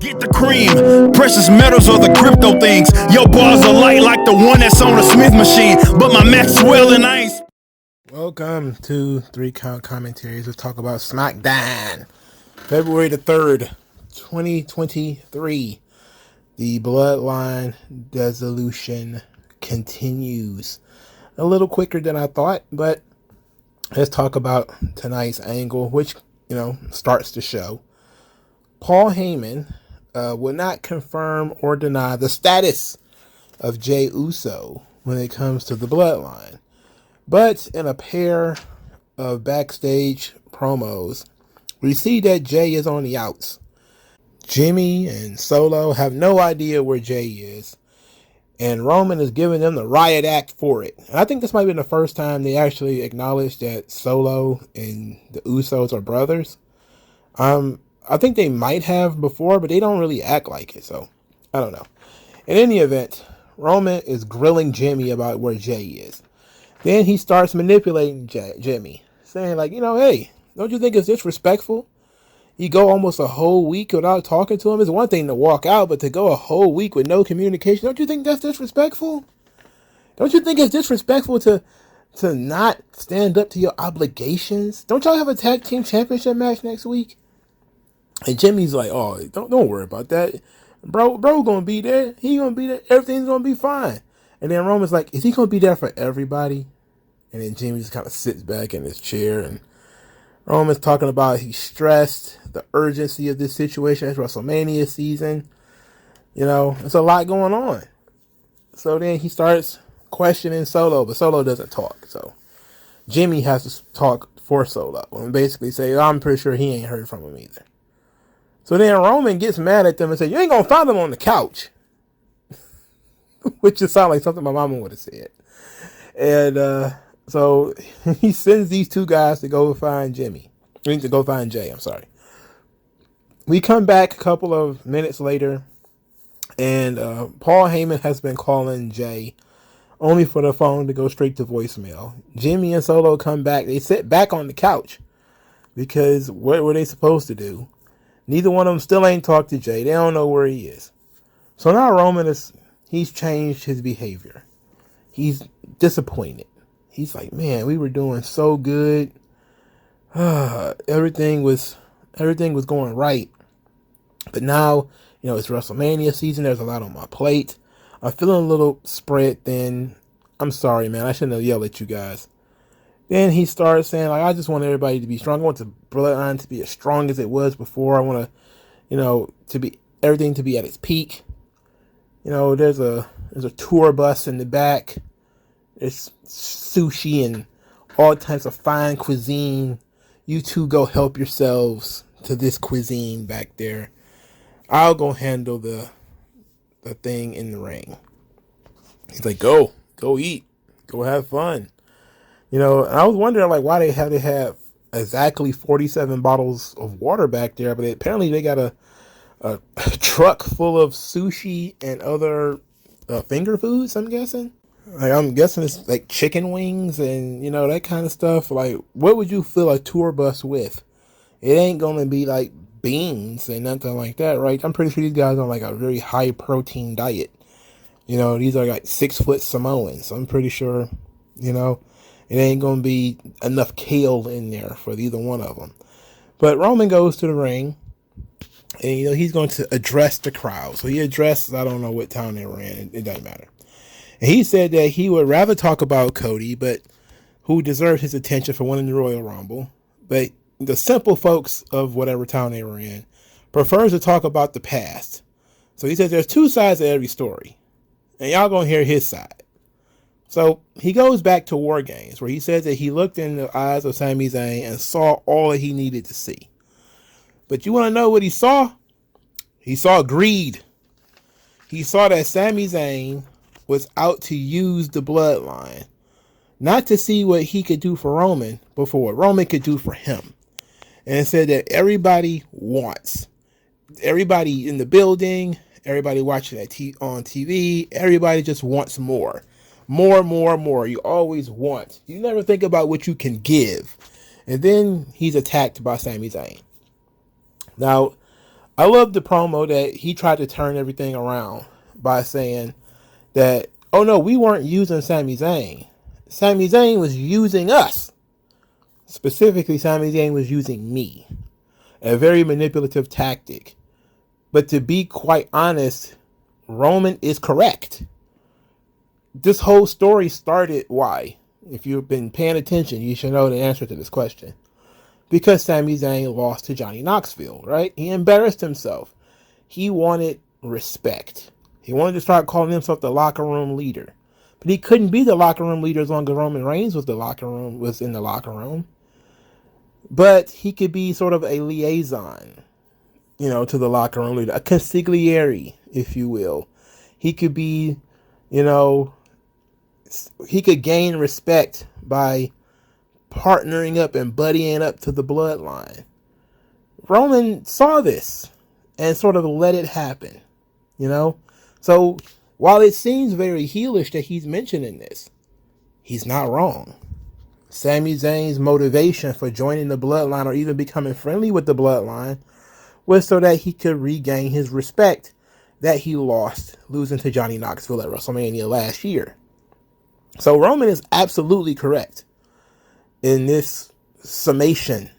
Get the cream, precious metals or the crypto things. Your bars are light like the one that's on a Smith machine, but my Maxwell and I ain't. Welcome to 3 Count Commentaries. Let's talk about Smackdown. February the 3rd, 2023. The Bloodline dissolution continues. A little quicker than I thought, but let's talk about tonight's angle, which, starts the show. Paul Heyman will not confirm or deny the status of Jey Uso when it comes to the Bloodline. But in a pair of backstage promos, we see that Jey is on the outs. Jimmy and Solo have no idea where Jey is, and Roman is giving them the riot act for it. And I think this might be the first time they actually acknowledge that Solo and the Usos are brothers. I think they might have before, but they don't really act like it, so I don't know. In any event, Roman is grilling Jimmy about where Jey is. Then he starts manipulating Jimmy, saying like, hey, don't you think it's disrespectful? You go almost a whole week without talking to him. It's one thing to walk out, but to go a whole week with no communication, don't you think that's disrespectful? Don't you think it's disrespectful to not stand up to your obligations? Don't y'all have a tag team championship match next week? And Jimmy's like, oh, don't worry about that. Bro gonna be there. He gonna be there. Everything's gonna be fine. And then Roman's like, is he gonna be there for everybody? And then Jimmy just kind of sits back in his chair, and Roman's talking about he's stressed, the urgency of this situation. It's WrestleMania season. There's a lot going on. So then he starts questioning Solo, but Solo doesn't talk. So Jimmy has to talk for Solo and basically say, I'm pretty sure he ain't heard from him either. So then Roman gets mad at them and says, you ain't gonna find him on the couch. Which just sounds like something my mama would have said. And so he sends these two guys to go find Jimmy. To go find Jey, I'm sorry. We come back a couple of minutes later, and Paul Heyman has been calling Jey, only for the phone to go straight to voicemail. Jimmy and Solo come back. They sit back on the couch, because what were they supposed to do? Neither one of them still ain't talked to Jey. They don't know where he is. So now Roman he's changed his behavior. He's disappointed. He's like, man, we were doing so good. Everything was going right. But now, it's WrestleMania season. There's a lot on my plate. I'm feeling a little spread thin. I'm sorry, man. I shouldn't have yelled at you guys. Then he starts saying, like, I just want everybody to be strong. I want the Bloodline to be as strong as it was before. I want to, everything to be at its peak. There's a tour bus in the back. There's sushi and all types of fine cuisine. You two go help yourselves to this cuisine back there. I'll go handle the thing in the ring. He's like, go eat, go have fun. And I was wondering like why they had to have exactly 47 bottles of water back there, but apparently they got a truck full of sushi and other finger foods, I'm guessing. Like, I'm guessing it's like chicken wings and, that kind of stuff. Like, what would you fill a tour bus with? It ain't going to be like beans and nothing like that, right? I'm pretty sure these guys are on like a very high protein diet. These are like 6-foot Samoans. I'm pretty sure, it ain't going to be enough kale in there for either one of them. But Roman goes to the ring. And, he's going to address the crowd. So he addresses, I don't know what town they were in. It doesn't matter. And he said that he would rather talk about Cody, but who deserved his attention for winning the Royal Rumble. But the simple folks of whatever town they were in prefers to talk about the past. So he says there's two sides to every story. And y'all going to hear his side. So he goes back to War Games, where he says that he looked in the eyes of Sami Zayn and saw all that he needed to see. But you want to know what he saw? He saw greed. He saw that Sami Zayn was out to use the Bloodline, not to see what he could do for Roman, but for what Roman could do for him. And it said that everybody wants. Everybody in the building, everybody watching on TV, everybody just wants more. More. You always want. You never think about what you can give. And then he's attacked by Sami Zayn. Now, I love the promo that he tried to turn everything around by saying that, oh no, we weren't using Sami Zayn. Sami Zayn was using us. Specifically, Sami Zayn was using me. A very manipulative tactic. But to be quite honest, Roman is correct. This whole story started, why? If you've been paying attention, you should know the answer to this question. Because Sami Zayn lost to Johnny Knoxville, right? He embarrassed himself. He wanted respect. He wanted to start calling himself the locker room leader. But he couldn't be the locker room leader as long as Roman Reigns was in the locker room. But he could be sort of a liaison, to the locker room leader. A consigliere, if you will. He could be, he could gain respect by partnering up and buddying up to the bloodline. Roman saw this and sort of let it happen, So while it seems very heelish that he's mentioning this, he's not wrong. Sami Zayn's motivation for joining the bloodline or even becoming friendly with the bloodline was so that he could regain his respect that he lost losing to Johnny Knoxville at WrestleMania last year. So Roman is absolutely correct in this summation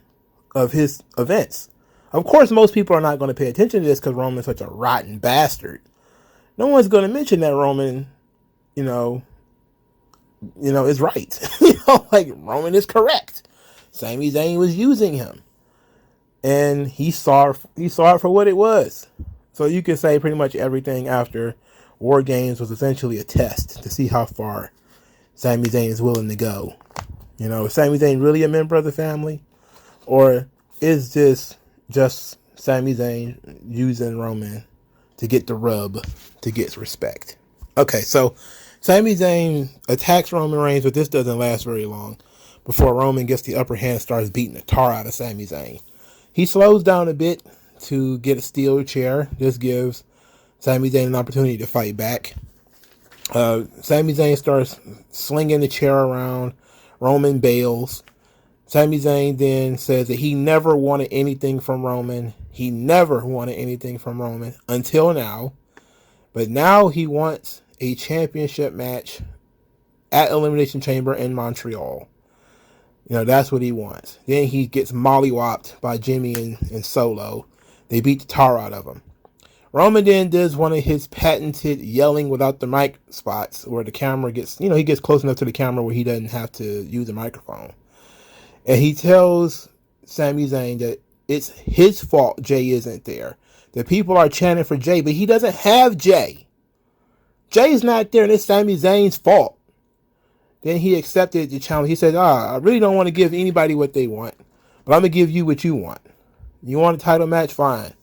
of his events. Of course, most people are not going to pay attention to this because Roman's such a rotten bastard. No one's going to mention that Roman, is right. Roman is correct. Sami Zayn was using him. And he saw it for what it was. So you can say pretty much everything after War Games was essentially a test to see how far Sami Zayn is willing to go. Is Sami Zayn really a member of the family? Or is this just Sami Zayn using Roman to get the rub, to get respect? Okay, so Sami Zayn attacks Roman Reigns, but this doesn't last very long before Roman gets the upper hand and starts beating the tar out of Sami Zayn. He slows down a bit to get a steel chair. This gives Sami Zayn an opportunity to fight back. Sami Zayn starts slinging the chair around. Roman bails. Sami Zayn then says that he never wanted anything from Roman. He never wanted anything from Roman until now. But now he wants a championship match at Elimination Chamber in Montreal. That's what he wants. Then he gets mollywopped by Jimmy and Solo. They beat the tar out of him. Roman then does one of his patented yelling without the mic spots where the camera gets, he gets close enough to the camera where he doesn't have to use a microphone. And he tells Sami Zayn that it's his fault Jay isn't there. The people are chanting for Jay, but he doesn't have Jay. Jay's not there, and it's Sami Zayn's fault. Then he accepted the challenge. He said, I really don't want to give anybody what they want, but I'm going to give you what you want. You want a title match? Fine.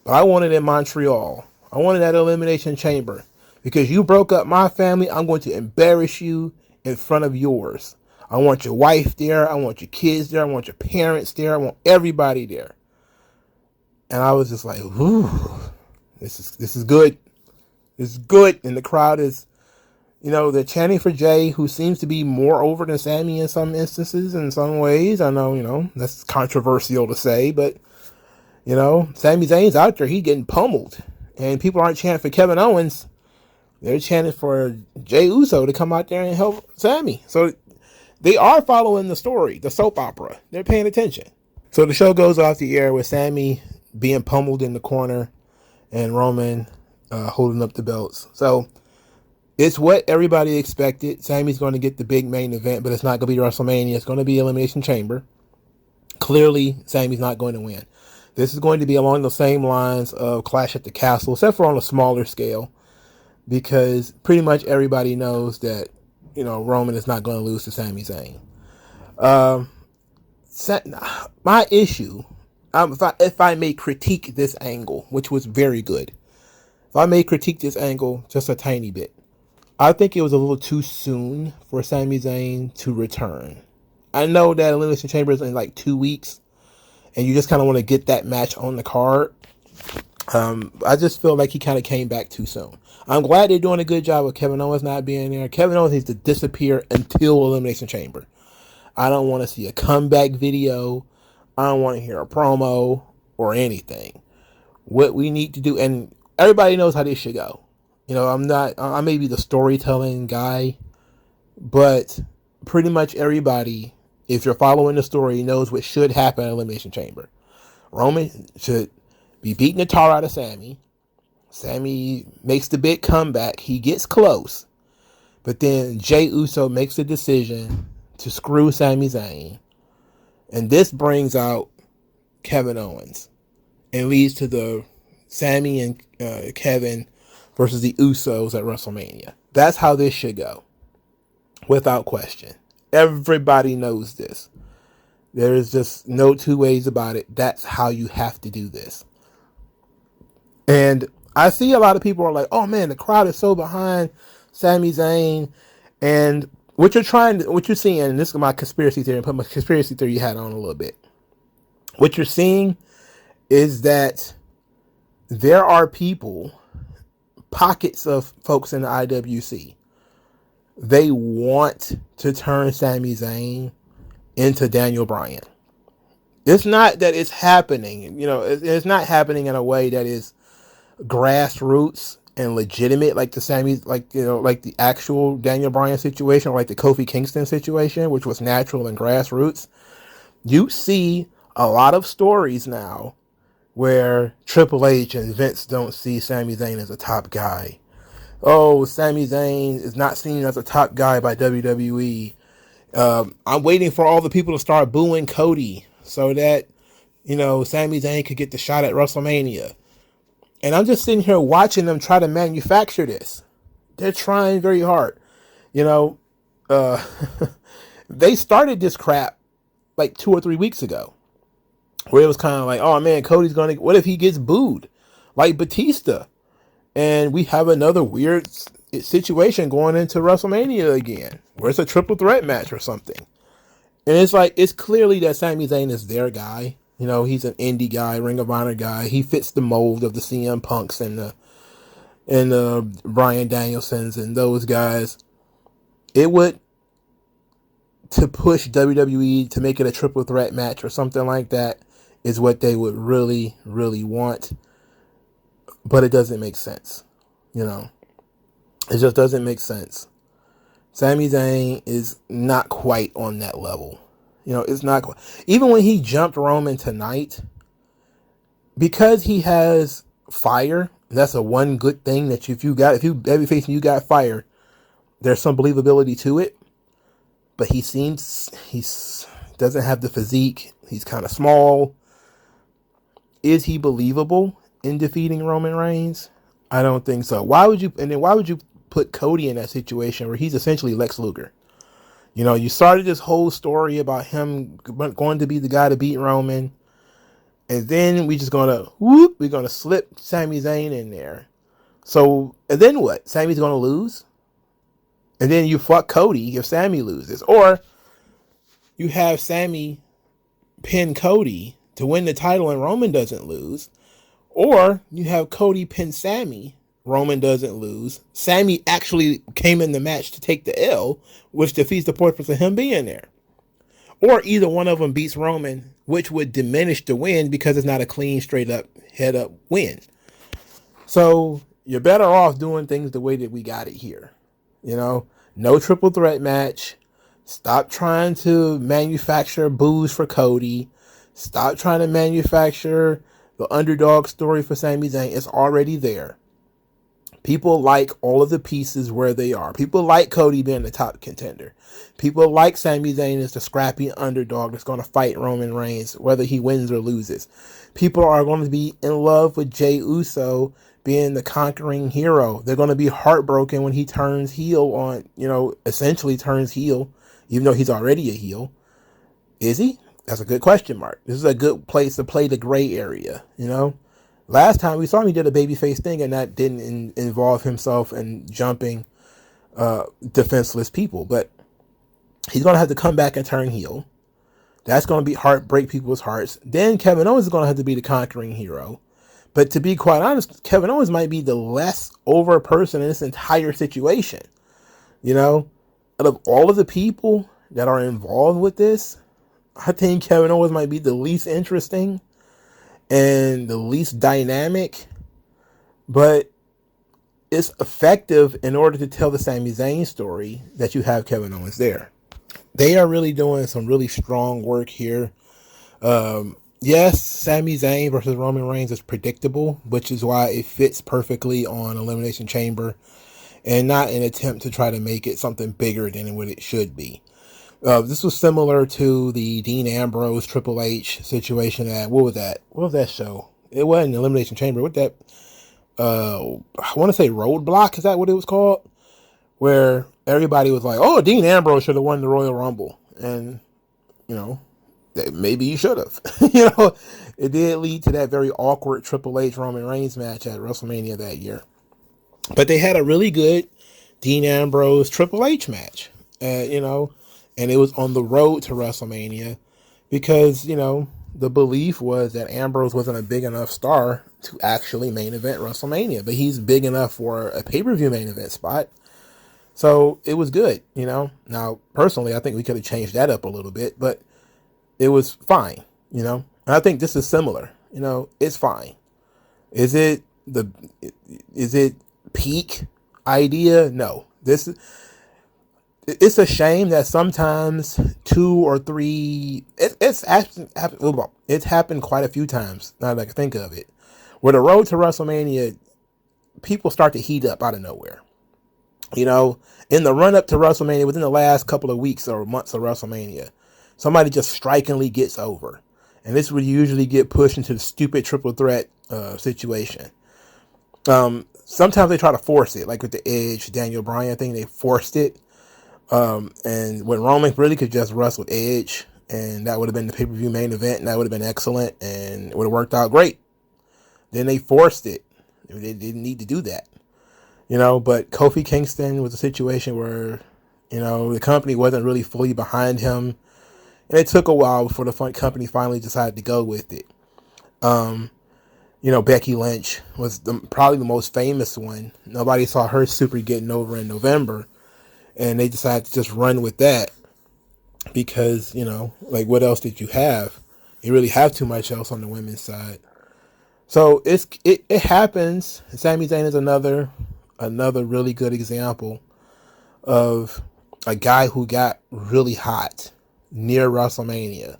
But I want it in Montreal. I want it at Elimination Chamber. Because you broke up my family, I'm going to embarrass you in front of yours. I want your wife there. I want your kids there. I want your parents there. I want everybody there. And I was just like, ooh, this is good. This is good. And the crowd is, they're chanting for Jay, who seems to be more over than Sami in some instances, in some ways. I know, that's controversial to say, but, Sami Zayn's out there. He's getting pummeled. And people aren't chanting for Kevin Owens. They're chanting for Jey Uso to come out there and help Sami. So they are following the story, the soap opera. They're paying attention. So the show goes off the air with Sami being pummeled in the corner and Roman holding up the belts. So it's what everybody expected. Sami's going to get the big main event, but it's not going to be WrestleMania. It's going to be Elimination Chamber. Clearly, Sami's not going to win. This is going to be along the same lines of Clash at the Castle, except for on a smaller scale, because pretty much everybody knows that, Roman is not going to lose to Sami Zayn. My issue, if I may critique this angle, which was very good, if I may critique this angle just a tiny bit, I think it was a little too soon for Sami Zayn to return. I know that Elimination Chamber is in like 2 weeks, and you just kind of want to get that match on the card. I just feel like he kind of came back too soon. I'm glad they're doing a good job with Kevin Owens not being there. Kevin Owens needs to disappear until Elimination Chamber. I don't want to see a comeback video. I don't want to hear a promo or anything. what we need to do. And everybody knows how this should go. You know, I may be the storytelling guy, but pretty much everybody, if you're following the story, knows what should happen in Elimination Chamber. Roman should be beating the tar out of Sami. Sami makes the big comeback. He gets close. But then Jey Uso makes the decision to screw Sami Zayn. And this brings out Kevin Owens. And leads to the Sami and Kevin versus the Usos at WrestleMania. That's how this should go. Without question. Everybody knows this. There is just no two ways about it. That's how you have to do this. And I see a lot of people are like, oh man, the crowd is so behind Sami Zayn. And what you're seeing, and this is my conspiracy theory, and put my conspiracy theory hat on a little bit. What you're seeing is that there are people, pockets of folks in the IWC, they want to turn Sami Zayn into Daniel Bryan. It's not that it's happening, you know, it's not happening in a way that is grassroots and legitimate, like the like the actual Daniel Bryan situation, or like the Kofi Kingston situation, which was natural and grassroots. You see a lot of stories now where Triple H and Vince don't see Sami Zayn as a top guy. Oh, Sami Zayn is not seen as a top guy by WWE. I'm waiting for all the people to start booing Cody so that, you know, Sami Zayn could get the shot at WrestleMania. And I'm just sitting here watching them try to manufacture this. They're trying very hard. You know, they started this crap like 2 or 3 weeks ago, where it was kind of like, oh man, Cody's going to, what if he gets booed like Batista? And we have another weird situation going into WrestleMania again, where it's a triple threat match or something. And it's like, it's clearly that Sami Zayn is their guy. You know, he's an indie guy, Ring of Honor guy. He fits the mold of the CM Punks and the Bryan Danielsons and those guys. It would, to push WWE to make it a triple threat match or something like that, is what they would really, really want. But it doesn't make sense. You know, it just doesn't make sense. Sami Zayn is not quite on that level. You know, it's not quite. Even when he jumped Roman tonight, because he has fire, that's a one good thing that if you babyface and you got fire, there's some believability to it. But he doesn't have the physique. He's kind of small. Is he believable in defeating Roman Reigns? I don't think so. Why would you put Cody in that situation where he's essentially Lex Luger? You know, you started this whole story about him going to be the guy to beat Roman, and then we're gonna slip Sami Zayn in there. So, and then what? Sami's gonna lose? And then you fuck Cody if Sami loses. Or you have Sami pin Cody to win the title and Roman doesn't lose. Or you have Cody pin Sami, Roman doesn't lose. Sami actually came in the match to take the L, which defeats the purpose of him being there. Or either one of them beats Roman, which would diminish the win because it's not a clean, straight up, head up win. So you're better off doing things the way that we got it here. You know, no triple threat match. Stop trying to manufacture boos for Cody. Stop trying to manufacture the underdog story for Sami Zayn. It's already there. People like all of the pieces where they are. People like Cody being the top contender. People like Sami Zayn as the scrappy underdog that's going to fight Roman Reigns, whether he wins or loses. People are going to be in love with Jey Uso being the conquering hero. They're going to be heartbroken when he turns heel on, essentially turns heel, even though he's already a heel. Is he? That's a good question mark. This is a good place to play the gray area, Last time we saw him, he did a babyface thing, and that didn't involve himself in jumping defenseless people. But he's going to have to come back and turn heel. That's going to break people's hearts. Then Kevin Owens is going to have to be the conquering hero. But to be quite honest, Kevin Owens might be the less over person in this entire situation. Out of all of the people that are involved with this, I think Kevin Owens might be the least interesting. and the least dynamic, but it's effective in order to tell the Sami Zayn story that you have Kevin Owens there. They are really doing some really strong work here. Yes, Sami Zayn versus Roman Reigns is predictable, which is why it fits perfectly on Elimination Chamber and not an attempt to try to make it something bigger than what it should be. This was similar to the Dean Ambrose Triple H situation at, what was that? What was that show? It wasn't Elimination Chamber. What that? I want to say Roadblock. Is that what it was called? Where everybody was like, "Oh, Dean Ambrose should have won the Royal Rumble," and you know, maybe he should have. You know, it did lead to that very awkward Triple H Roman Reigns match at WrestleMania that year. But they had a really good Dean Ambrose Triple H match, you know, and it was on the road to WrestleMania because, you know, the belief was that Ambrose wasn't a big enough star to actually main event WrestleMania, but he's big enough for a pay-per-view main event spot. So it was good, you know. Now, personally, I think we could have changed that up a little bit, but it was fine, you know. And I think this is similar, you know. It's fine. Is it peak idea? No. It's a shame that sometimes 2 or 3. It's happened quite a few times. Now that I can think of it, where the road to WrestleMania, people start to heat up out of nowhere. You know, in the run up to WrestleMania, within the last couple of weeks or months of WrestleMania, somebody just strikingly gets over, and this would usually get pushed into the stupid triple threat situation. Sometimes they try to force it, like with the Edge Daniel Bryan thing. They forced it, and when Roman really could just wrestle Edge, and that would have been the pay-per-view main event, and that would have been excellent, and it would have worked out great. Then they forced it. They didn't need to do that. You know, but Kofi Kingston was a situation where, you know, the company wasn't really fully behind him. And it took a while before the company finally decided to go with it. You know, Becky Lynch was probably the most famous one. Nobody saw her super getting over in November. And they decided to just run with that. Because, you know, like, what else did you have? You really have too much else on the women's side. So it happens. Sami Zayn is another really good example of a guy who got really hot near WrestleMania.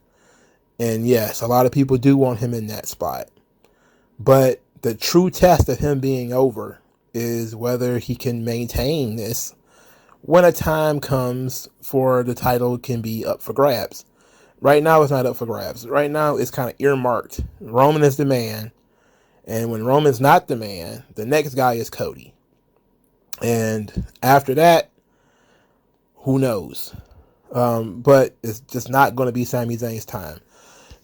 And yes, a lot of people do want him in that spot. But the true test of him being over is whether he can maintain this when a time comes for the title can be up for grabs. Right now, it's not up for grabs. Right now, it's kind of earmarked. Roman is the man. And when Roman's not the man, the next guy is Cody. And after that, who knows? But it's just not going to be Sami Zayn's time.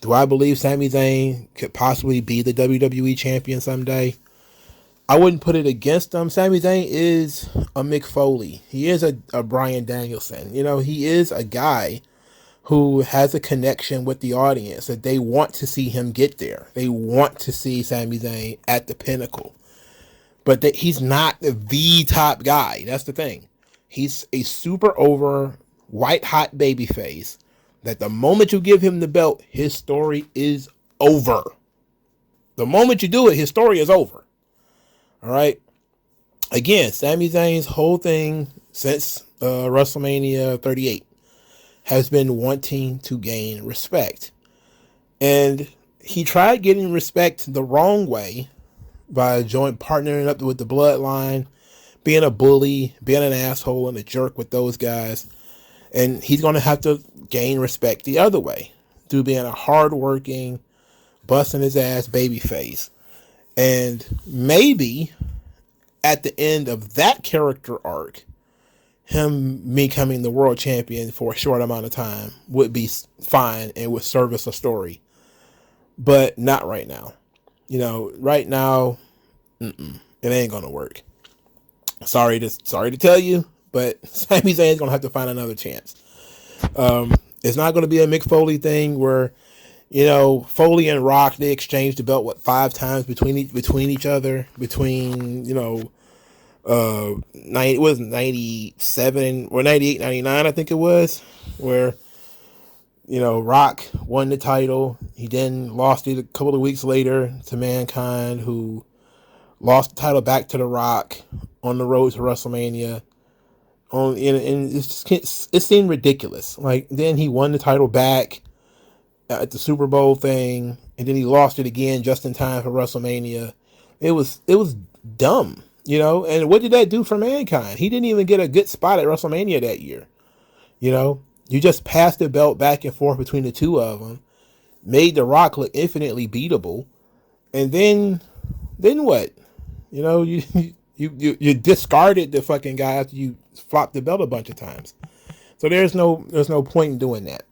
Do I believe Sami Zayn could possibly be the WWE champion someday? I wouldn't put it against him. Sami Zayn is a Mick Foley. He is a Bryan Danielson. You know, he is a guy who has a connection with the audience that they want to see him get there. They want to see Sami Zayn at the pinnacle. But he's not the top guy. That's the thing. He's a super over, white hot babyface that the moment you give him the belt, his story is over. The moment you do it, his story is over. All right. Again, Sami Zayn's whole thing since WrestleMania 38 has been wanting to gain respect. And he tried getting respect the wrong way by partnering up with the Bloodline, being a bully, being an asshole and a jerk with those guys. And he's going to have to gain respect the other way through being a hardworking, busting his ass babyface. And maybe at the end of that character arc, him becoming the world champion for a short amount of time would be fine and would service a story. But not right now. You know, right now, it ain't gonna work. Sorry to tell you, but Sami Zayn's gonna have to find another chance. It's not gonna be a Mick Foley thing where, you know, Foley and Rock, they exchanged the belt 5 times between each other, you know, 97 or 98, 99, I think it was, where Rock won the title. He then lost it a couple of weeks later to Mankind, who lost the title back to The Rock on the road to WrestleMania. And it seemed ridiculous. Like, then he won the title back at the Super Bowl thing, and then he lost it again just in time for WrestleMania. It was dumb, And what did that do for Mankind? He didn't even get a good spot at WrestleMania that year. You just passed the belt back and forth between the two of them, made The Rock look infinitely beatable, and then what? You discarded the fucking guy after you flopped the belt a bunch of times. So there's no point in doing that.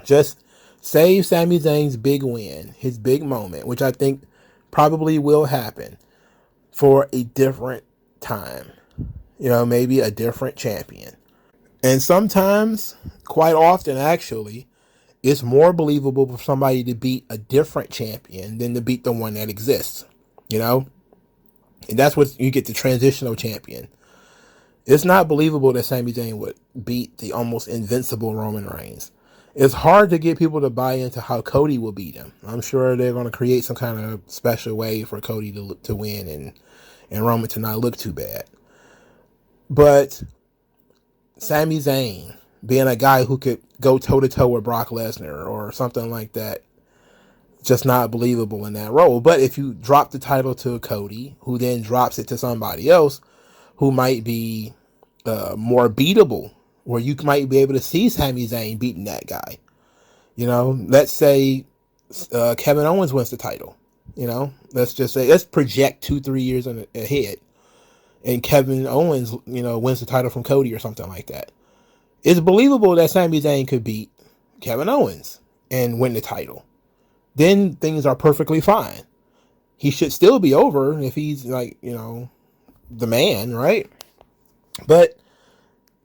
Just save Sami Zayn's big win, his big moment, which I think probably will happen, for a different time. Maybe a different champion. And sometimes, quite often actually, it's more believable for somebody to beat a different champion than to beat the one that exists. And that's what you get, the transitional champion. It's not believable that Sami Zayn would beat the almost invincible Roman Reigns. It's hard to get people to buy into how Cody will beat him. I'm sure they're going to create some kind of special way for Cody to win and Roman to not look too bad. But Sami Zayn being a guy who could go toe-to-toe with Brock Lesnar or something like that, just not believable in that role. But if you drop the title to Cody, who then drops it to somebody else who might be more beatable, where you might be able to see Sami Zayn beating that guy. Let's say Kevin Owens wins the title. Let's project 2-3 years ahead, and Kevin Owens, wins the title from Cody or something like that. It's believable that Sami Zayn could beat Kevin Owens and win the title. Then things are perfectly fine. He should still be over if he's the man, right? But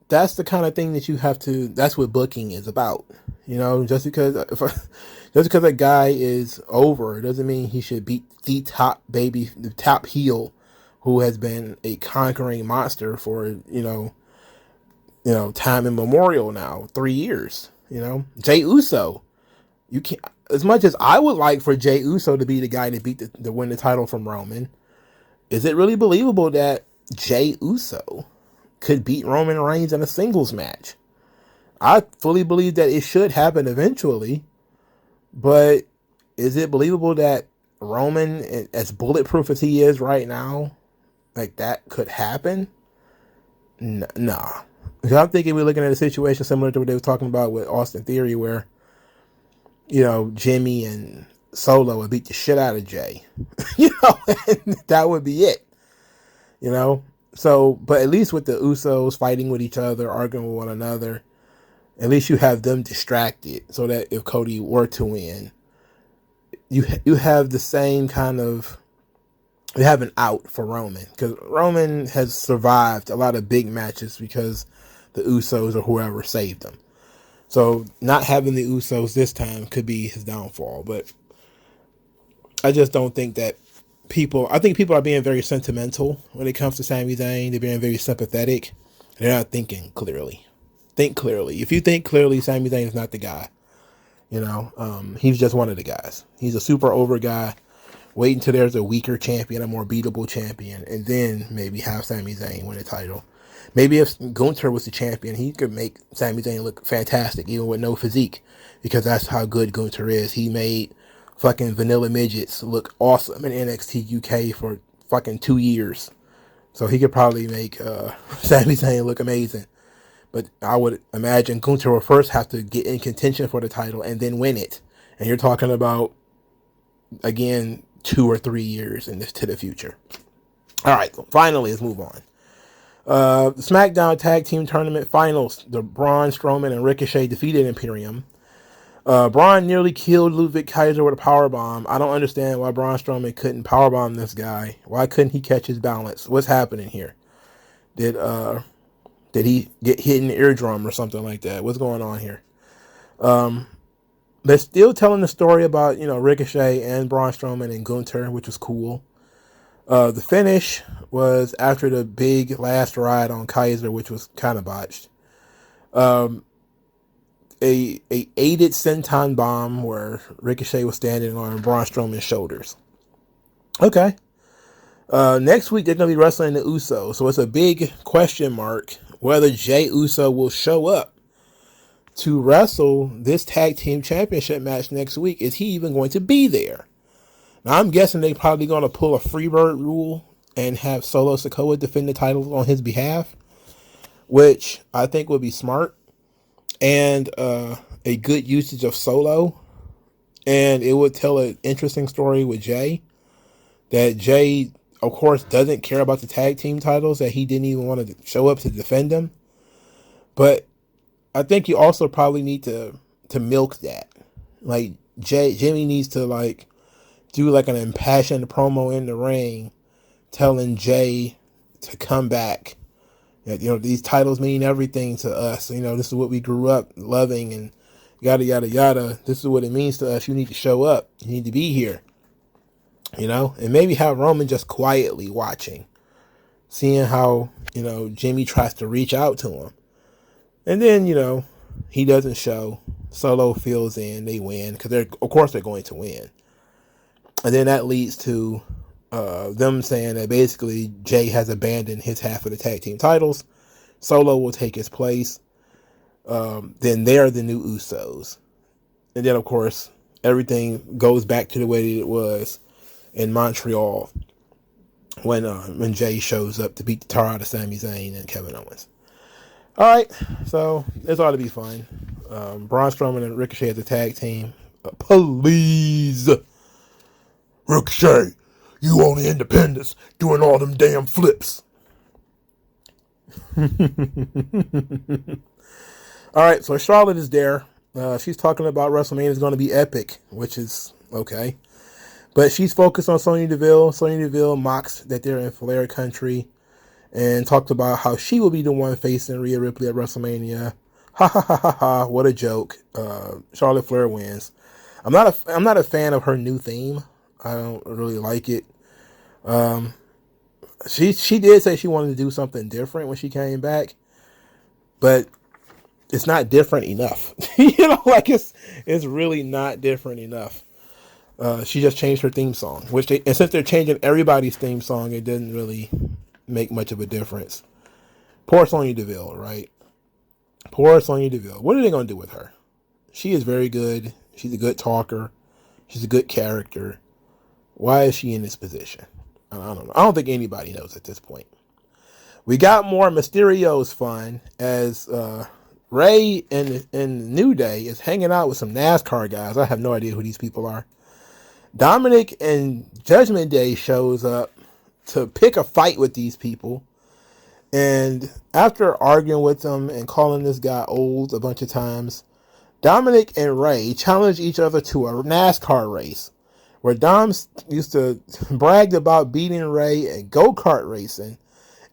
that's the kind of thing that you have to, that's what booking is about. Just because a guy is over, it doesn't mean he should beat the top heel who has been a conquering monster for, time immemorial now, 3 years. Jey Uso. You can't, as much as I would like for Jey Uso to be the guy to win the title from Roman, is it really believable that Jey Uso could beat Roman Reigns in a singles match? I fully believe that it should happen eventually, but is it believable that Roman, as bulletproof as he is right now, like that could happen? Nah. I'm thinking we're looking at a situation similar to what they were talking about with Austin Theory, where Jimmy and Solo would beat the shit out of Jay. And that would be it. So, but at least with the Usos fighting with each other, arguing with one another, at least you have them distracted, so that if Cody were to win, you have the same kind of, you have an out for Roman, because Roman has survived a lot of big matches because the Usos or whoever saved him. So not having the Usos this time could be his downfall. But I just don't think that I think people are being very sentimental when it comes to Sami Zayn. They're being very sympathetic. They're not thinking clearly. Think clearly. If you think clearly, Sami Zayn is not the guy. He's just one of the guys. He's a super over guy. Wait until there's a weaker champion, a more beatable champion, and then maybe have Sami Zayn win the title. Maybe if Gunther was the champion, he could make Sami Zayn look fantastic, even with no physique, because that's how good Gunther is. He made fucking vanilla midgets look awesome in NXT UK for fucking 2 years. So he could probably make Sami Zayn look amazing. But I would imagine Gunther will first have to get in contention for the title and then win it. And you're talking about, again, 2 or 3 years to the future. All right, finally, let's move on. The SmackDown Tag Team Tournament Finals. The Braun Strowman and Ricochet defeated Imperium. Braun nearly killed Ludwig Kaiser with a powerbomb. I don't understand why Braun Strowman couldn't powerbomb this guy. Why couldn't he catch his balance? What's happening here? Did he get hit in the eardrum or something like that? What's going on here? They're still telling the story about, Ricochet and Braun Strowman and Gunther, which was cool. The finish was after the big last ride on Kaiser, which was kind of botched. a aided senton bomb where Ricochet was standing on Braun Strowman's shoulders. Okay. Next week they're gonna be wrestling the Usos, so it's a big question mark whether Jey Uso will show up to wrestle this tag team championship match next week. Is he even going to be there? Now I'm guessing they're probably gonna pull a Freebird rule and have Solo Sikoa defend the titles on his behalf, which I think would be smart and a good usage of Solo, and it would tell an interesting story with Jey, that Jey, of course, doesn't care about the tag team titles, that he didn't even want to show up to defend them. But I think you also probably need to milk that. Like, Jimmy needs to, like, do, like, an impassioned promo in the ring telling Jey to come back. You know, these titles mean everything to us. You know, this is what we grew up loving and yada, yada, yada. This is what it means to us. You need to show up. You need to be here. You know, and maybe have Roman just quietly watching, seeing how, you know, Jimmy tries to reach out to him. And then, you know, he doesn't show. Solo fills in. They win because of course they're going to win. And then that leads to them saying that basically Jey has abandoned his half of the tag team titles. Solo will take his place. Then they're the new Usos. And then, of course, everything goes back to the way that it was in Montreal when Jey shows up to beat the tar out of Sami Zayn and Kevin Owens. All right, so this ought to be fun. Braun Strowman and Ricochet as a tag team. Please, Ricochet, you on the independents doing all them damn flips. All right, so Charlotte is there. She's talking about WrestleMania is going to be epic, which is okay. But she's focused on Sonya Deville. Sonya Deville mocks that they're in Flair country and talked about how she will be the one facing Rhea Ripley at WrestleMania. Ha ha ha ha ha! What a joke! Charlotte Flair wins. I'm not a fan of her new theme. I don't really like it. She did say she wanted to do something different when she came back, but it's not different enough. You know, like it's really not different enough. She just changed her theme song, and since they're changing everybody's theme song, it didn't really make much of a difference. Poor Sonya Deville, right? Poor Sonya Deville. What are they going to do with her? She is very good. She's a good talker. She's a good character. Why is she in this position? I don't know. I don't think anybody knows at this point. We got more Mysterio's fun as Ray in New Day is hanging out with some NASCAR guys. I have no idea who these people are. Dominic and Judgment Day shows up to pick a fight with these people. And after arguing with them and calling this guy old a bunch of times, Dominic and Ray challenge each other to a NASCAR race where Dom used to brag about beating Ray in go-kart racing.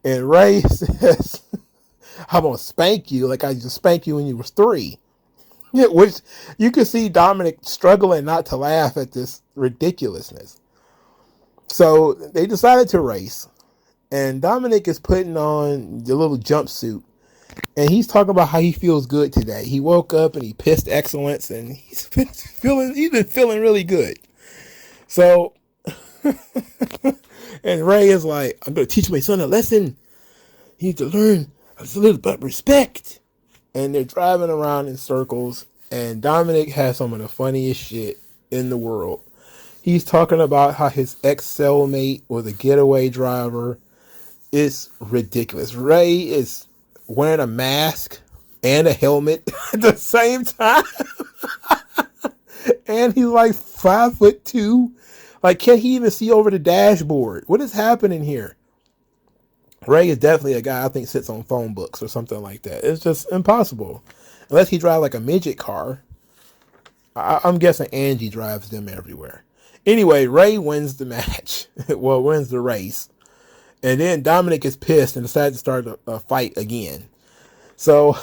And Ray says, I'm going to spank you like I used to spank you when you was 3. Yeah, which you can see Dominic struggling not to laugh at this ridiculousness. So they decided to race. And Dominic is putting on the little jumpsuit. And he's talking about how he feels good today. He woke up and he pissed excellence. And he's been feeling really good. So, and Ray is like, I'm going to teach my son a lesson. He needs to learn a little bit of respect. And they're driving around in circles. And Dominic has some of the funniest shit in the world. He's talking about how his ex-cellmate was a getaway driver. It's ridiculous. Ray is wearing a mask and a helmet at the same time. And he's like 5'2". Like, can't he even see over the dashboard? What is happening here? Ray is definitely a guy I think sits on phone books or something like that. It's just impossible. Unless he drives like a midget car. I'm guessing Angie drives them everywhere. Anyway, Ray wins the match. Well, wins the race. And then Dominic is pissed and decides to start a fight again. So,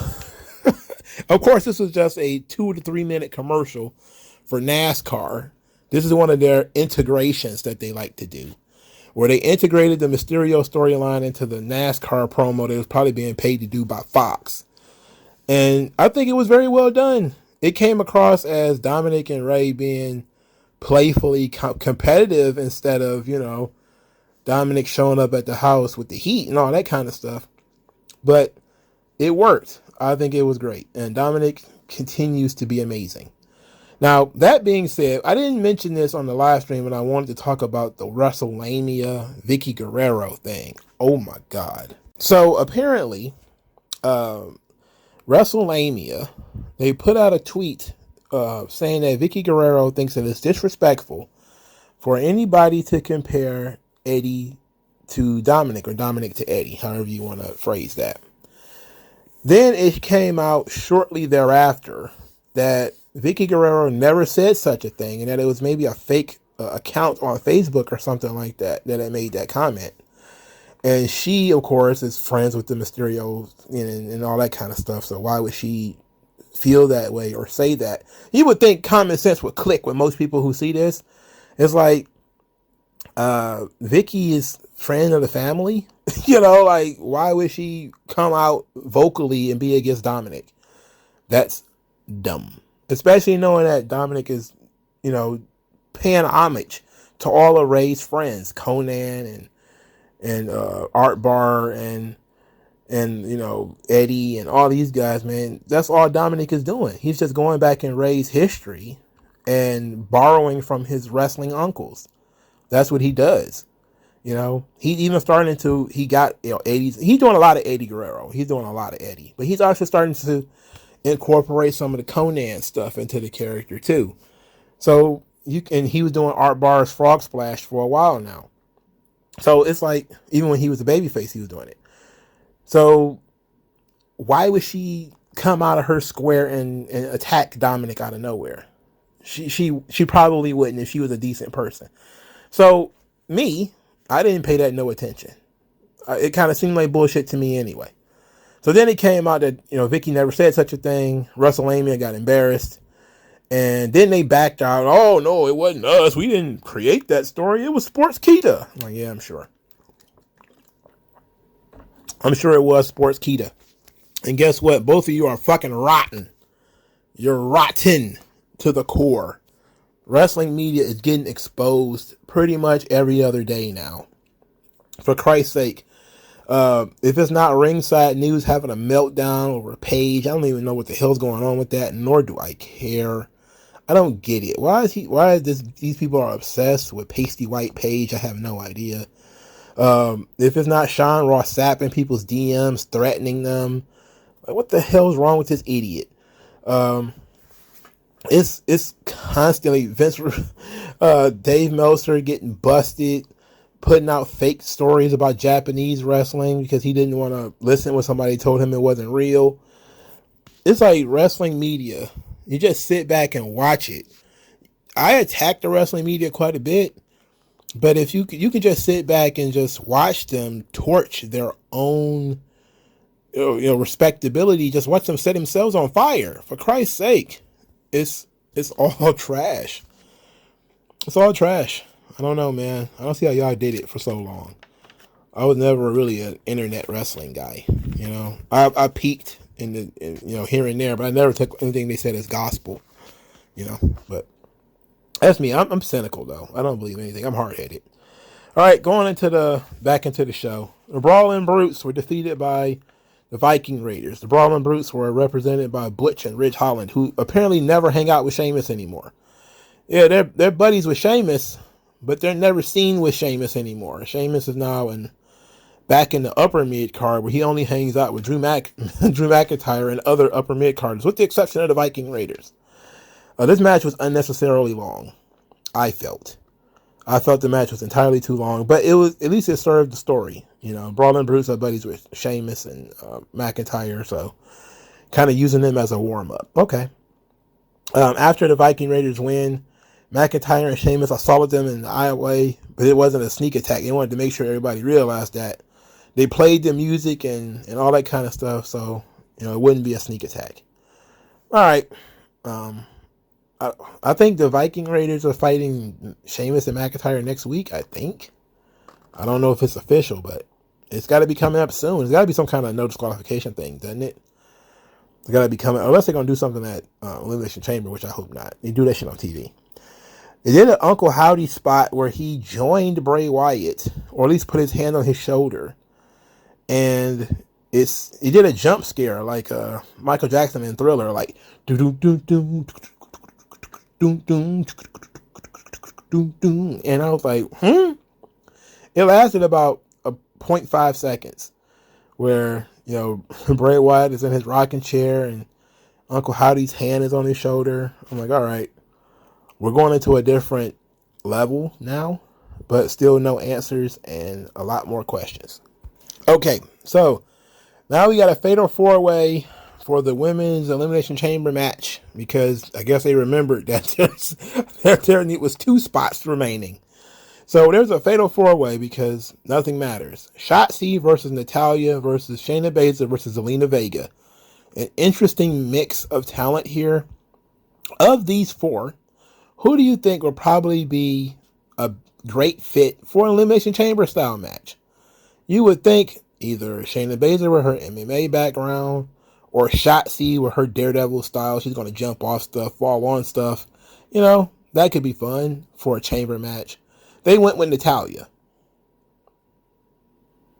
of course, this was just a 2 to 3 minute commercial for NASCAR. This is one of their integrations that they like to do, where they integrated the Mysterio storyline into the NASCAR promo that was probably being paid to do by Fox. And I think it was very well done. It came across as Dominic and Ray being playfully competitive instead of, Dominic showing up at the house with the heat and all that kind of stuff. But it worked. I think it was great. And Dominic continues to be amazing. Now, that being said, I didn't mention this on the live stream, but I wanted to talk about the WrestleMania Vicky Guerrero thing. Oh my God. So apparently, WrestleMania, they put out a tweet saying that Vicky Guerrero thinks that it's disrespectful for anybody to compare Eddie to Dominic or Dominic to Eddie, however you want to phrase that. Then it came out shortly thereafter that Vicky Guerrero never said such a thing, and that it was maybe a fake account on Facebook or something like that had made that comment. And she, of course, is friends with the Mysterios and all that kind of stuff. So why would she feel that way or say that? You would think common sense would click with most people who see this. It's like, Vicky is friend of the family. Like, why would she come out vocally and be against Dominic? That's dumb. Especially knowing that Dominic is, paying homage to all of Ray's friends, Conan and Art Bar and Eddie and all these guys, man. That's all Dominic is doing. He's just going back in Ray's history and borrowing from his wrestling uncles. That's what he does. He even starting to, he got, Eddie's, he's doing a lot of Eddie Guerrero. He's doing a lot of Eddie, but he's also starting to incorporate some of the Conan stuff into the character too. So he was doing Art Bar's Frog Splash for a while now. So it's like, even when he was a babyface, he was doing it. So why would she come out of her square and attack Dominic out of nowhere? She probably wouldn't if she was a decent person. So I didn't pay that no attention. It kind of seemed like bullshit to me anyway. So then it came out that, Vicky never said such a thing. WrestleMania got embarrassed. And then they backed out. Oh, no, it wasn't us. We didn't create that story. It was Sportskeeda. I'm like, yeah, I'm sure. I'm sure it was Sportskeeda. And guess what? Both of you are fucking rotten. You're rotten to the core. Wrestling media is getting exposed pretty much every other day now. For Christ's sake. If it's not Ringside News having a meltdown over a page, I don't even know what the hell's going on with that, nor do I care. I don't get it. Why is these people are obsessed with Pasty White Page? I have no idea. If it's not Sean Ross sapping people's DMs, threatening them, like, what the hell's wrong with this idiot? It's constantly Dave Meltzer getting busted, putting out fake stories about Japanese wrestling because he didn't want to listen when somebody told him it wasn't real. It's like wrestling media. You just sit back and watch it. I attack the wrestling media quite a bit, but if you can just sit back and just watch them torch their own respectability, just watch them set themselves on fire. For Christ's sake, it's all trash. It's all trash. I don't know, man. I don't see how y'all did it for so long. I was never really an internet wrestling guy. I peaked in the here and there, but I never took anything they said as gospel. But that's me. I'm cynical though. I don't believe anything. I'm hard headed. All right, going back into the show. The Brawling Brutes were defeated by the Viking Raiders. The Brawling Brutes were represented by Butch and Ridge Holland, who apparently never hang out with Sheamus anymore. Yeah, they're buddies with Sheamus, but they're never seen with Sheamus anymore. Sheamus is now back in the upper mid card where he only hangs out with Drew McIntyre and other upper mid carders, with the exception of the Viking Raiders. This match was unnecessarily long. I felt the match was entirely too long, but at least it served the story. Brawling Brutes are buddies with Sheamus and McIntyre, so kind of using them as a warm up. Okay. After the Viking Raiders win, McIntyre and Sheamus assaulted them in the aisleway, but it wasn't a sneak attack. They wanted to make sure everybody realized that. They played the music and all that kind of stuff, so it wouldn't be a sneak attack. All right. I think the Viking Raiders are fighting Sheamus and McIntyre next week, I think. I don't know if it's official, but it's got to be coming up soon. There's got to be some kind of no disqualification thing, doesn't it? They gotta be coming, unless they're gonna do something at Elimination Chamber, which I hope not. They do that shit on TV. They did an Uncle Howdy spot where he joined Bray Wyatt, or at least put his hand on his shoulder, and he did a jump scare like Michael Jackson in Thriller, like do do do do do do do, and I was like, It lasted about 0.5 seconds, where Bray Wyatt is in his rocking chair and Uncle Howdy's hand is on his shoulder. I'm like, all right, we're going into a different level now, but still no answers and a lot more questions. Okay, so now we got a fatal 4-way for the women's Elimination Chamber match, because I guess they remembered that there was 2 spots remaining. So there's a fatal 4-way because nothing matters. Shotzi versus Natalya versus Shayna Baszler versus Zelina Vega. An interesting mix of talent here. Of these 4, who do you think will probably be a great fit for an Elimination Chamber style match? You would think either Shayna Baszler with her MMA background, or Shotzi with her Daredevil style. She's going to jump off stuff, fall on stuff. That could be fun for a chamber match. They went with Natalya.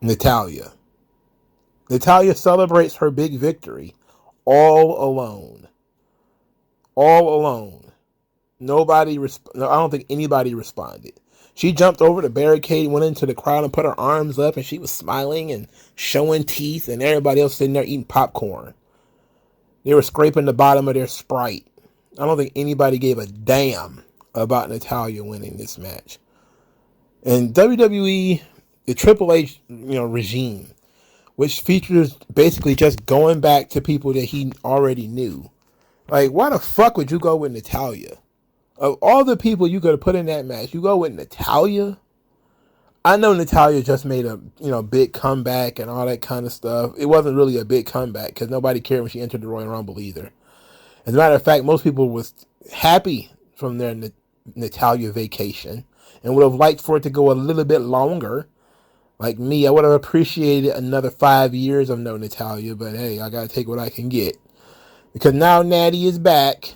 Natalya celebrates her big victory all alone. All alone. No, I don't think anybody responded. She jumped over the barricade, went into the crowd and put her arms up, and she was smiling and showing teeth, and everybody else sitting there eating popcorn. They were scraping the bottom of their Sprite. I don't think anybody gave a damn about Natalya winning this match. And WWE, the Triple H, regime, which features basically just going back to people that he already knew. Like, why the fuck would you go with Natalya? Of all the people you could have put in that match, you go with Natalya? I know Natalya just made a big comeback and all that kind of stuff. It wasn't really a big comeback because nobody cared when she entered the Royal Rumble either. As a matter of fact, most people was happy from their Natalya vacation and would have liked for it to go a little bit longer. Like me, I would have appreciated another 5 years of no Natalya, but hey, I gotta take what I can get. Because now Natty is back,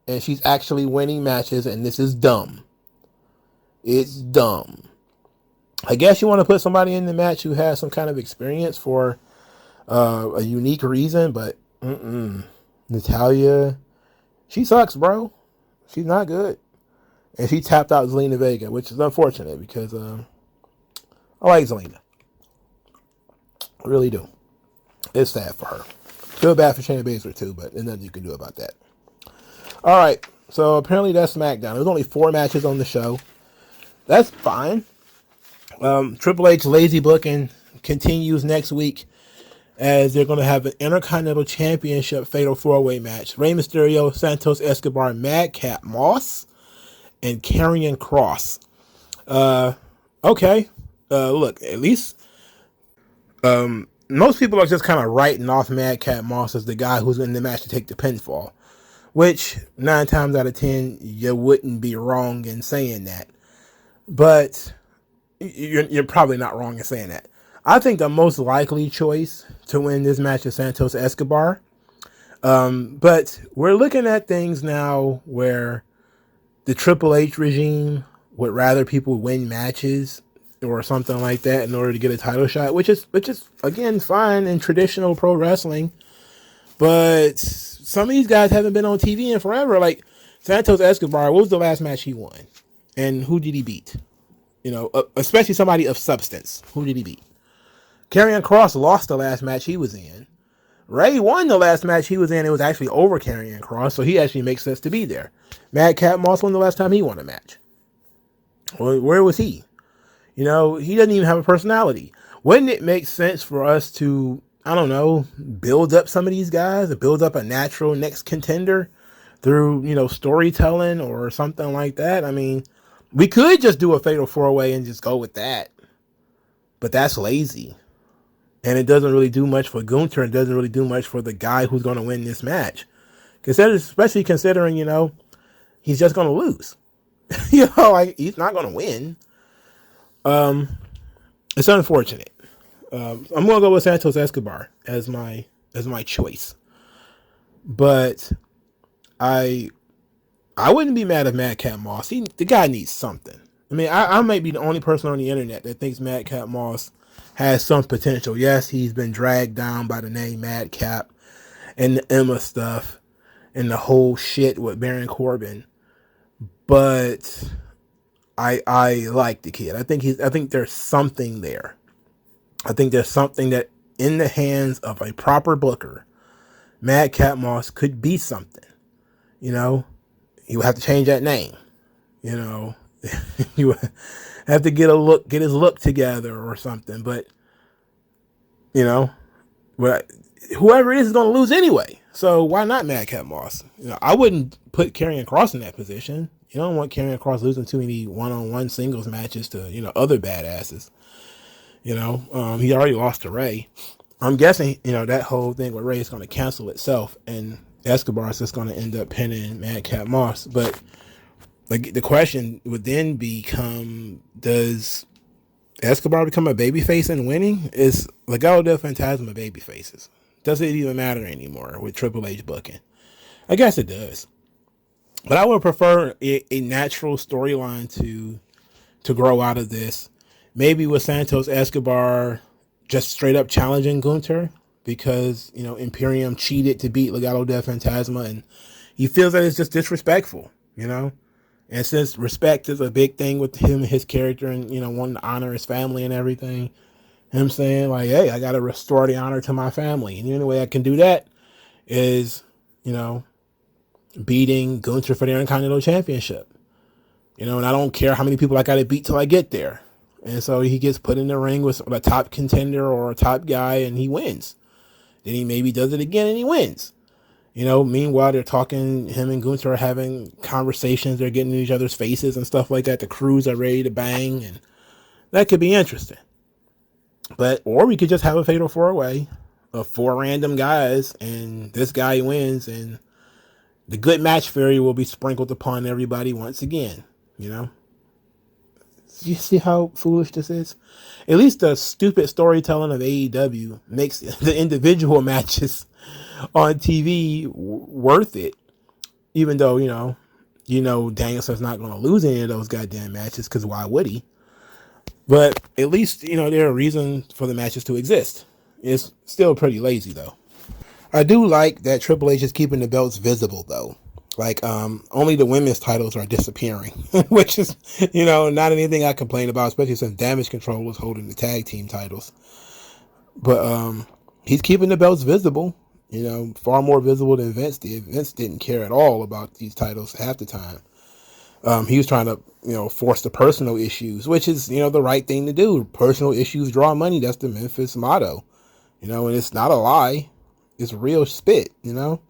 and she's actually winning matches, and this is dumb. It's dumb. I guess you want to put somebody in the match who has some kind of experience for a unique reason, but Natalya, she sucks, bro. She's not good. And she tapped out Zelina Vega, which is unfortunate because I like Zelina. I really do. It's sad for her. Feel bad for Shayna Baszler too, but there's nothing you can do about that. All right, so apparently that's SmackDown. There's only 4 matches on the show. That's fine. Triple H lazy booking continues next week, as they're going to have an Intercontinental Championship Fatal 4-Way match. Rey Mysterio, Santos Escobar, Madcap Moss, and Karrion Kross. Okay. Look, at least most people are just kind of writing off Madcap Moss as the guy who's in the match to take the pinfall, which 9 times out of 10 you wouldn't be wrong in saying that. But you're probably not wrong in saying that. I think the most likely choice to win this match is Santos Escobar. But we're looking at things now where the Triple H regime would rather people win matches or something like that in order to get a title shot, which is again fine in traditional pro wrestling. But some of these guys haven't been on TV in forever. Like Santos Escobar, what was the last match he won? And who did he beat? Especially somebody of substance. Who did he beat? Karrion Kross lost the last match he was in. Ray won the last match he was in. It was actually over Karrion Kross, so he actually makes sense to be there. Madcap Moss won the last time he won a match. Well, where was he? He doesn't even have a personality. Wouldn't it make sense for us to, I don't know, build up some of these guys, to build up a natural next contender through, storytelling or something like that? I mean, we could just do a Fatal 4-Way and just go with that. But that's lazy. And it doesn't really do much for Gunther. It doesn't really do much for the guy who's going to win this match. Especially considering, he's just going to lose. He's not going to win. It's unfortunate. I'm going to go with Santos Escobar as my choice. But I wouldn't be mad at Madcap Moss. The guy needs something. I mean, I might be the only person on the internet that thinks Madcap Moss has some potential. Yes, he's been dragged down by the name Madcap and the Emma stuff and the whole shit with Baron Corbin. But I like the kid. I think there's something there. I think there's something that in the hands of a proper booker, Madcap Moss could be something. You know, he would have to change that name. You know, you would have to get his look together or something. But you know, whoever it is going to lose anyway. So why not Madcap Moss? You know, I wouldn't put Karrion Kross in that position. You don't want Karrion Kross losing too many one-on-one singles matches to, you know, other badasses. You know, he already lost to Ray. I'm guessing, you know, that whole thing with Ray is going to cancel itself, and Escobar is just going to end up pinning Madcap Moss. But the question would then become, does Escobar become a babyface and winning? Is Legado del Fantasma babyfaces? Does it even matter anymore with Triple H booking? I guess it does. But I would prefer a natural storyline to grow out of this. Maybe with Santos Escobar just straight up challenging Gunther because, you know, Imperium cheated to beat Legado del Fantasma, and he feels that it's just disrespectful, you know? And since respect is a big thing with him and his character and, you know, wanting to honor his family and everything, him saying like, hey, I got to restore the honor to my family. And the only way I can do that is, you know, beating Gunther for the Intercontinental Championship. You know, and I don't care how many people I got to beat till I get there. And so he gets put in the ring with a top contender or a top guy and he wins. Then he maybe does it again and he wins. You know, meanwhile, they're talking, him and Gunther are having conversations. They're getting in each other's faces and stuff like that. The crews are ready to bang, and that could be interesting. Or we could just have a fatal 4-way of 4 random guys, and this guy wins, and the good match fairy will be sprinkled upon everybody once again, you know? You see how foolish this is? At least the stupid storytelling of AEW makes the individual matches on TV worth it. Even though, you know Danielson's not going to lose any of those goddamn matches, because why would he? But at least, you know, there are reasons for the matches to exist. It's still pretty lazy, though. I do like that Triple H is keeping the belts visible, though. Like, only the women's titles are disappearing, which is, you know, not anything I complain about, especially since Damage Control was holding the tag team titles. But he's keeping the belts visible, you know, far more visible than Vince did. Vince didn't care at all about these titles half the time. He was trying to, you know, force the personal issues, which is, you know, the right thing to do. Personal issues draw money. That's the Memphis motto, you know, and it's not a lie. It's real spit, you know.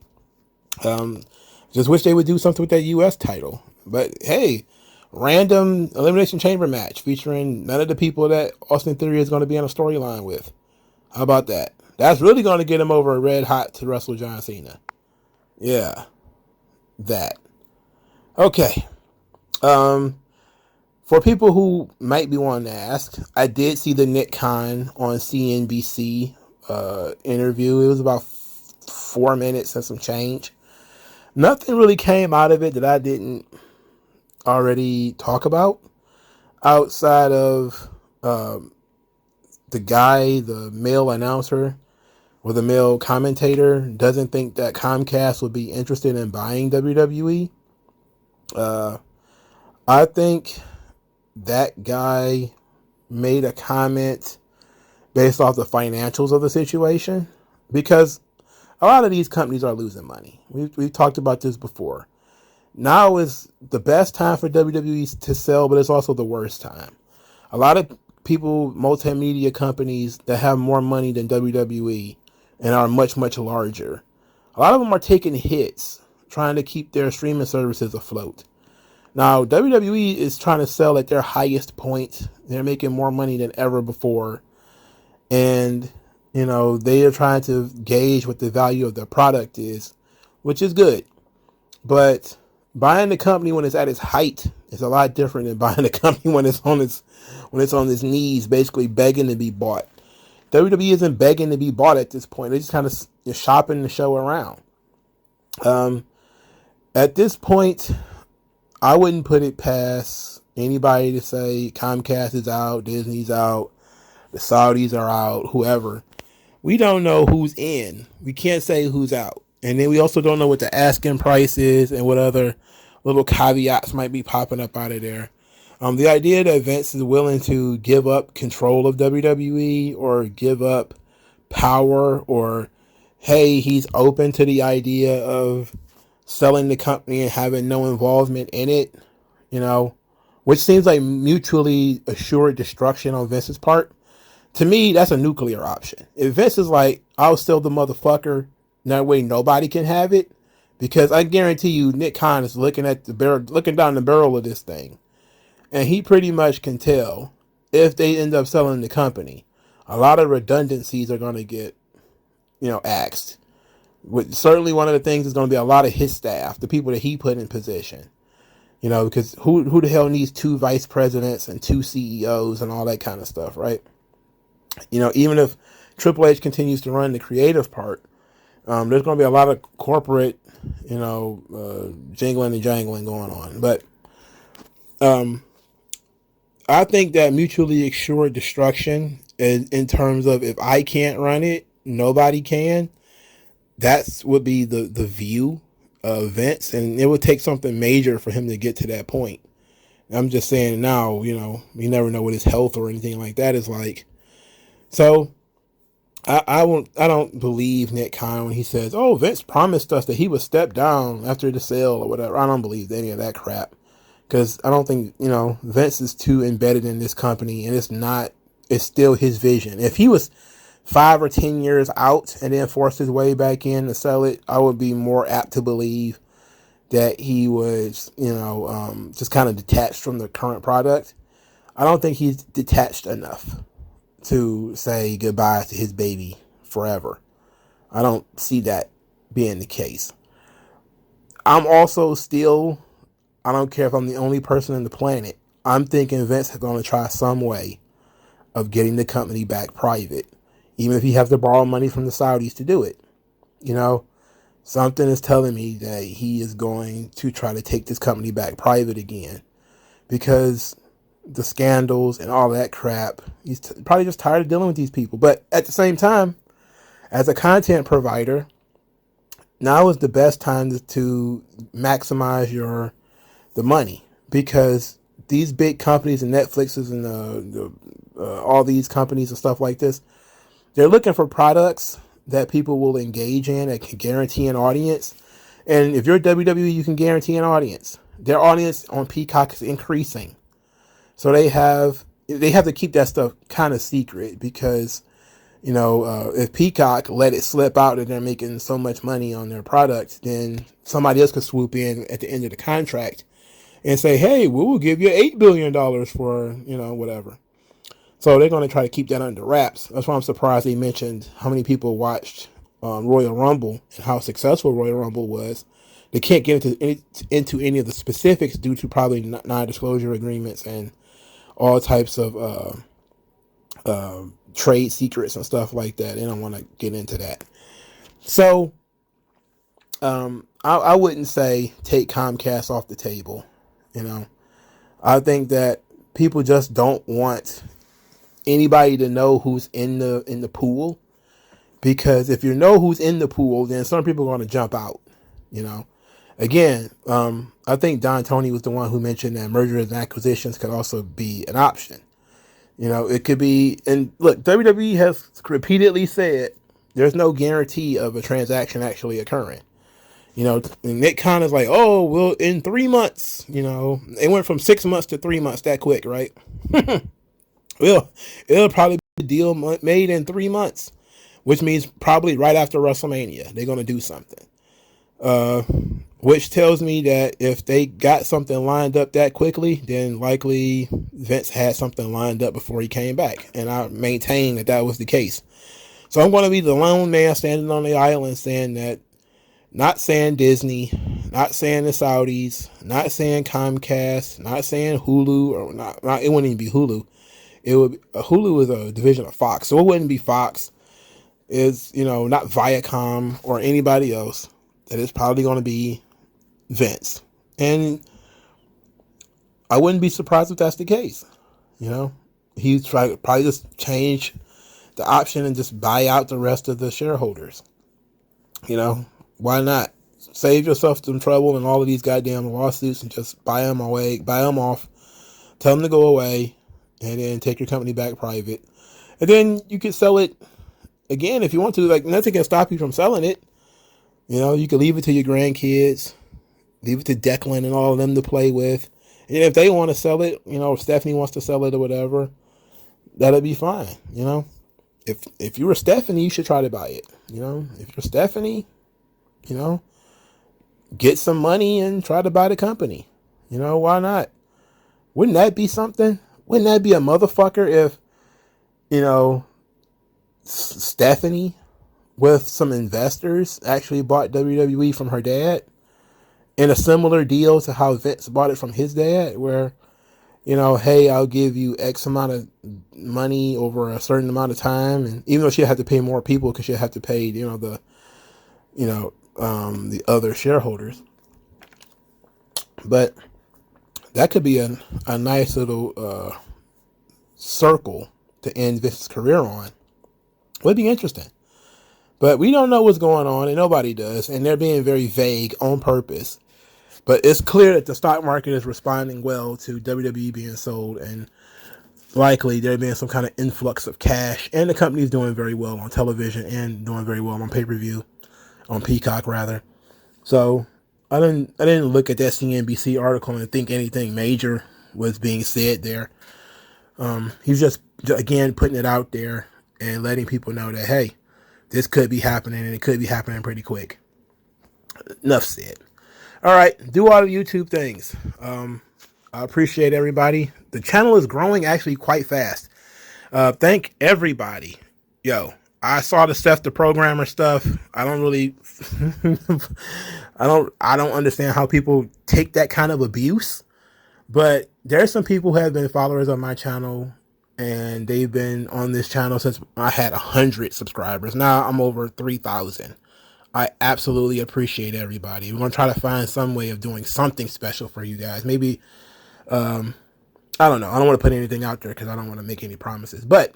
Just wish they would do something with that U.S. title. But hey, random Elimination Chamber match featuring none of the people that Austin Theory is going to be on a storyline with. How about that? That's really going to get him over red hot to wrestle John Cena. Yeah, that. Okay. For people who might be wanting to ask, I did see the Nick Khan on CNBC interview. It was about 4 minutes and some change. Nothing really came out of it that I didn't already talk about, outside of the guy, the male announcer or the male commentator, doesn't think that Comcast would be interested in buying WWE. I think that guy made a comment based off the financials of the situation, because a lot of these companies are losing money. We've talked about this before. Now is the best time for WWE to sell, but it's also the worst time. A lot of people, multimedia companies that have more money than WWE and are much, much larger, a lot of them are taking hits trying to keep their streaming services afloat. Now, WWE is trying to sell at their highest point. They're making more money than ever before. And, you know, they are trying to gauge what the value of their product is, which is good. But buying the company when it's at its height is a lot different than buying the company when it's on its knees, basically begging to be bought. WWE isn't begging to be bought at this point. They're just kind of shopping the show around. At this point, I wouldn't put it past anybody to say Comcast is out, Disney's out, the Saudis are out, whoever. We don't know who's in. We can't say who's out. And then we also don't know what the asking price is and what other little caveats might be popping up out of there. The idea that Vince is willing to give up control of WWE or give up power, or hey, he's open to the idea of selling the company and having no involvement in it, which seems like mutually assured destruction on Vince's part. To me, that's a nuclear option. If Vince is like, I'll sell the motherfucker, that way nobody can have it, because I guarantee you Nick Khan is looking down the barrel of this thing, and he pretty much can tell if they end up selling the company, a lot of redundancies are going to get, axed. Certainly one of the things is going to be a lot of his staff, the people that he put in position, because who the hell needs 2 vice presidents and 2 CEOs and all that kind of stuff, right? Even if Triple H continues to run the creative part, there's going to be a lot of corporate, jingling and jangling going on. But I think that mutually assured destruction in terms of, if I can't run it, nobody can. That would be the view of Vince, and it would take something major for him to get to that point. I'm just saying now, you never know what his health or anything like that is like. So I don't believe Nick Khan when he says, oh, Vince promised us that he would step down after the sale or whatever. I don't believe any of that crap, because I don't think, Vince is too embedded in this company, and it's still his vision. If he was 5 or 10 years out and then forced his way back in to sell it, I would be more apt to believe that he was, just kind of detached from the current product. I don't think he's detached enough to say goodbye to his baby forever. I don't see that being the case. I'm also still, I don't care if I'm the only person on the planet, I'm thinking Vince is going to try some way of getting the company back private, even if he has to borrow money from the Saudis to do it. Something is telling me that he is going to try to take this company back private again, because the scandals and all that crap, he's probably just tired of dealing with these people. But at the same time, as a content provider, now is the best time to maximize the money, because these big companies and Netflixes and all these companies and stuff like this, they're looking for products that people will engage in, that can guarantee an audience. And if you're WWE, you can guarantee an audience. Their audience on Peacock is increasing. So they have to keep that stuff kind of secret, because, if Peacock let it slip out that they're making so much money on their product, then somebody else could swoop in at the end of the contract and say, hey, we will give you $8 billion for, whatever. So they're going to try to keep that under wraps. That's why I'm surprised they mentioned how many people watched Royal Rumble and how successful Royal Rumble was. They can't get into any of the specifics due to probably non-disclosure agreements and all types of trade secrets and stuff like that. They don't want to get into that. So I wouldn't say take Comcast off the table. I think that people just don't want anybody to know who's in the pool, because if you know who's in the pool, then some people are going to jump out. Again, I think Don Tony was the one who mentioned that mergers and acquisitions could also be an option. It could be, and look, WWE has repeatedly said there's no guarantee of a transaction actually occurring. And Nick Khan is like, oh, well, in 3 months, it went from 6 months to 3 months that quick, right? Well, it'll probably be a deal made in 3 months, which means probably right after WrestleMania, they're going to do something. Which tells me that if they got something lined up that quickly, then likely Vince had something lined up before he came back. And I maintain that was the case. So I'm going to be the lone man standing on the island saying that, not saying Disney, not saying the Saudis, not saying Comcast, not saying Hulu, or not it wouldn't even be Hulu. It would Hulu is a division of Fox, so it wouldn't be Fox. Is not Viacom or anybody else. that it's probably going to be Vince. And I wouldn't be surprised if that's the case. You know, he's probably just change the option and just buy out the rest of the shareholders. You know, why not? Save yourself some trouble and all of these goddamn lawsuits and just buy them off, tell them to go away, and then take your company back private. And then you could sell it again if you want to. Like, nothing can stop you from selling it. You know, you could leave it to your grandkids, leave it to Declan and all of them to play with. And if they want to sell it, you know, if Stephanie wants to sell it or whatever, that'll be fine. You know, if you were Stephanie, you should try to buy it. You know, if you're Stephanie, you know, get some money and try to buy the company. You know, why not? Wouldn't that be something? Wouldn't that be a motherfucker if, you know, Stephanie with some investors actually bought WWE from her dad in a similar deal to how Vince bought it from his dad, where, you know, hey, I'll give you X amount of money over a certain amount of time. And even though she'll have to pay more people because she'll have to pay, you know, the other shareholders. But that could be a nice little circle to end Vince's career on. Would be interesting. But we don't know what's going on, and nobody does. And they're being very vague on purpose. But it's clear that the stock market is responding well to WWE being sold, and likely there being some kind of influx of cash. And the company's doing very well on television and doing very well on pay-per-view, on Peacock rather. So I didn't look at that CNBC article and think anything major was being said there. He's just, again, putting it out there and letting people know that, hey, this could be happening, and it could be happening pretty quick. Enough said. All right, do all the YouTube things. I appreciate everybody. The channel is growing actually quite fast. Thank everybody. Yo, I saw the Seth the Programmer stuff. I don't really, I don't understand how people take that kind of abuse. But there's some people who have been followers on my channel, and they've been on this channel since I had 100 subscribers. Now I'm over 3,000. I absolutely appreciate everybody. We're going to try to find some way of doing something special for you guys. Maybe, I don't know. I don't want to put anything out there because I don't want to make any promises. But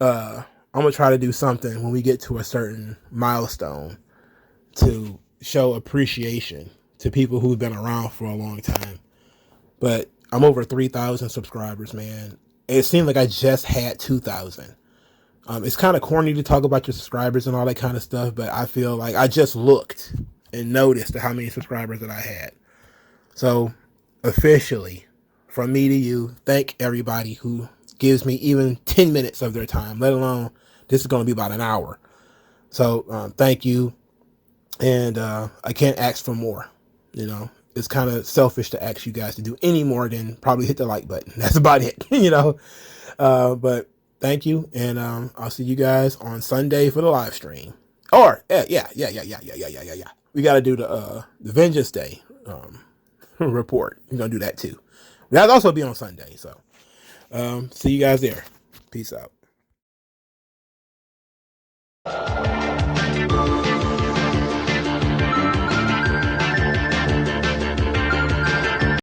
I'm going to try to do something when we get to a certain milestone to show appreciation to people who've been around for a long time. But I'm over 3,000 subscribers, man. It seemed like I just had 2,000. It's kind of corny to talk about your subscribers and all that kind of stuff, but I feel like I just looked and noticed how many subscribers that I had. So, officially, from me to you, thank everybody who gives me even 10 minutes of their time, let alone this is going to be about an hour. So, thank you. And I can't ask for more. You know, it's kind of selfish to ask you guys to do any more than probably hit the like button. That's about it, you know. But thank you, and I'll see you guys on Sunday for the live stream. Or yeah. We got to do the Vengeance Day report. We're gonna do that too. That'll also be on Sunday. So see you guys there. Peace out.